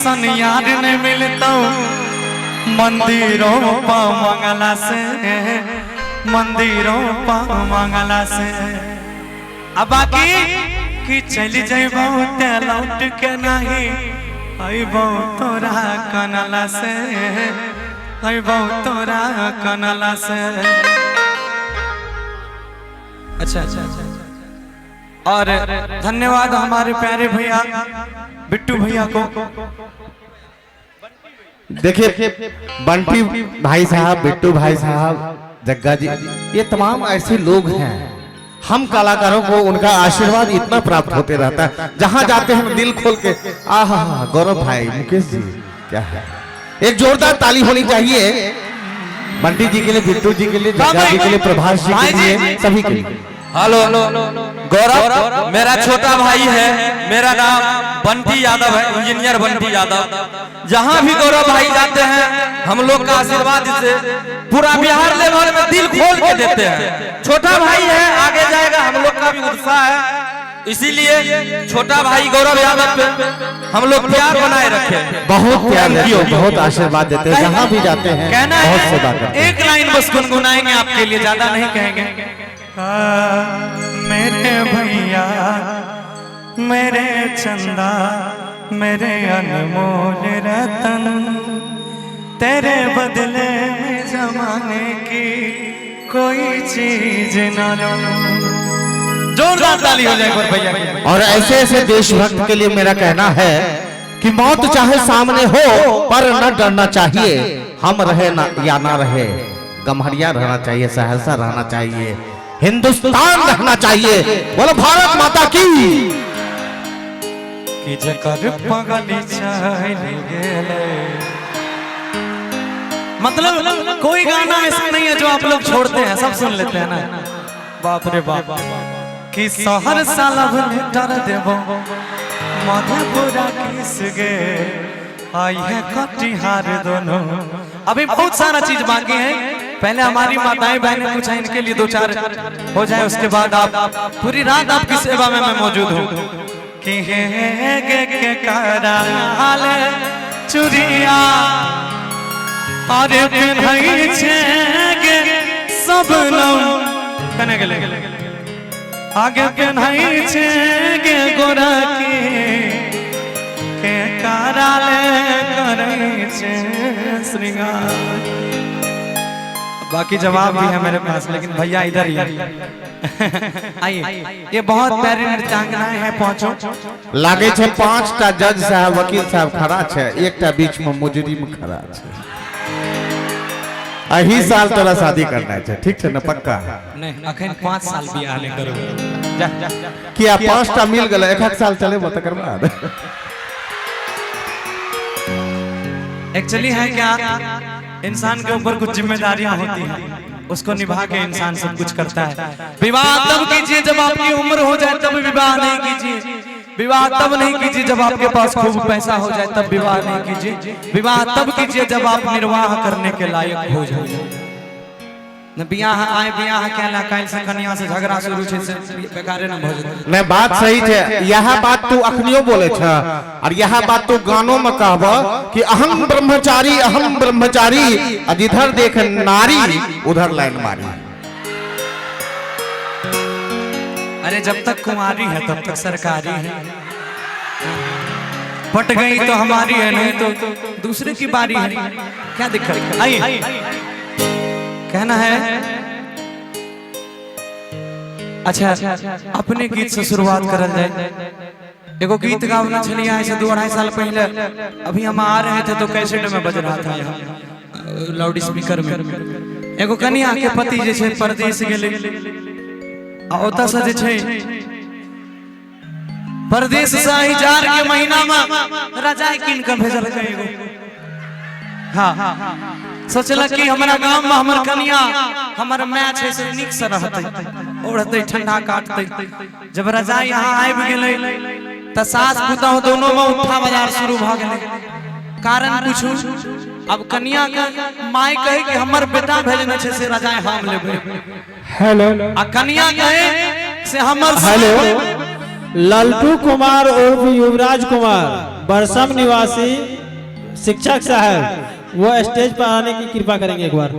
सन यार नहीं मिलता मंदिरों पा मंगला से, मंदिरों पा मंगला से। अब बाकी कि चली जाइबो ते लौट के नहीं आइबो तोरा कनला से, आइबो तोरा कनला से। अच्छा अच्छा अच्छा। और धन्यवाद हमारे प्यारे भैया बिट्टू भैया को। देखिए बंटी भाई साहब, बिट्टू भाई साहब, जग्गा जी, ये तमाम ऐसे लोग हैं, हम कलाकारों को उनका आशीर्वाद इतना प्राप्त होते रहता है, जहां जाते हैं दिल खोल के। आहा, गौरव भाई, मुकेश जी, क्या है। एक जोरदार ताली होनी चाहिए बंटी जी के लिए, बिट्टू जी के लिए, जग्गा जी के लिए, प्रभास जी के लिए, सभी के लिए। हेलो गौरव मेरा छोटा भाई है, मेरा नाम बंटी यादव है, इंजीनियर बंटी यादव। जहां भी गौरव भाई जाते हैं हम लोग का आशीर्वाद से पूरा बिहार लेवल में दिल खोल के देते हैं। छोटा भाई है, आगे जाएगा, हम लोग का भी उत्साह है, इसीलिए छोटा भाई गौरव यादव पे हम लोग प्यार बनाए रखे। बहुत प्यार देते हैं, बहुत आशीर्वाद देते हैं, जहां भी जाते हैं कहना बहुत सेवा है। करते हैं। एक लाइन बस गुनगुनाएंगे आपके लिए, ज्यादा नहीं कहेंगे। मेरे भैया, मेरे चंदा, मेरे अनमोल रतन, तेरे बदले में जमाने की कोई चीज न लो। जोरदार ताली हो जाए भैया की। और ऐसे ऐसे देशभक्त के लिए मेरा कहना है कि मौत चाहे सामने हो पर न डरना चाहिए, हम रहे ना या ना रहे, गम्हरिया रहना चाहिए, सहरसा रहना चाहिए, हिंदुस्तान रहना चाहिए। बोलो भारत माता की। कि जकर पगली चली गेले, मतलब कोई गाना ऐसा नहीं है जो आप लोग छोड़ते हैं, सब सुन लेते हैं ना। बाप रे बाप। कि शहर साला भर देवो मधेपुरा किस गे, आई है कटिहार दोनों। अभी बहुत सारा चीज बाकी है, पहले हमारी माताएं बहनें कुछ है, इनके लिए दो चार हो जाए, उसके बाद आप पूरी रात आपकी सेवा में मैं मौजूद हूँ। कि के कारा हाल चुरिया और सब कने गेले आगे पेन्हाई छे गोरा के काराले करे छे श्रृंगार। बाकी जवाब भी है मेरे पास, लेकिन भैया इधर ही आइए। ये बहुत प्यारी नृत्यांगनाएं हैं, पहुंचो। लागे छे 5टा जज साहब, वकील साहब खड़ा छे, एकटा बीच में मुजरिम खड़ा छे। अही साल तोरा शादी करना है, ठीक है ना? पक्का नहीं, अखन 5 साल बियाह नहीं करो। किया 5टा मिल गए, 1 साल चले तकर बाद। एक्चुअली है क्या, इंसान के ऊपर कुछ जिम्मेदारियां होती हैं, उसको निभा के इंसान सब कुछ करता है। विवाह तब कीजिए जब आपकी उम्र हो जाए, तब विवाह नहीं कीजिए। विवाह तब नहीं कीजिए जब आपके पास खूब पैसा हो जाए, तब विवाह नहीं कीजिए। विवाह तब कीजिए जब आप निर्वाह करने के लायक हो जाए। न बियाह आए, बियाह कहला काल से कन्या से झगड़ा शुरू छे से बेकारे न भोज। नहीं, बात सही है, यह बात तू अखनियो बोले छ, और यह बात तू गानों में कहब कि अहम ब्रह्मचारी, अहम ब्रह्मचारी, जिधर देख नारी उधर लाइन मारी। अरे जब तक कुमारी है तब तक सरकारी है, पट गई तो हमारी है, नहीं तो दूसरे की बारी है, क्या दिक्कत है। आइए, कहना है। अच्छा, अपने गीत से शुरुआत करल जाए। एगो गीत गावना छलिया ऐसे 2-2.5 साल पहले, अभी हम आ रहे थे तो कैसेट में बज रहा था यहाँ लाउड स्पीकर में। एगो कन्या के पति जे छे परदेश गेले, ओता से जे छे परदेश से ही जार के महीना में रजाई किन के भेजल के एगो। हां, सोचला कि हमारा गांव में हमर कन्या हमर मैच है से निक से रहते, ओढ़ते, ठंडा काटते। जब रजाई यहाँ आबि गेले त सास पुतौह दोनों में उठा बाजार शुरू भ गेले। कारण पूछू, अब कन्या का माई कहे कि हमर बेटा भेजने छे से रजाई हम लेबे। हेलो, आ कन्या कहे से हमर हेलो, लल्टू कुमार उर्फ युवराज कुमार बरसम निवासी शिक्षक साहब वो स्टेज पर आने की कृपा करेंगे एक बार।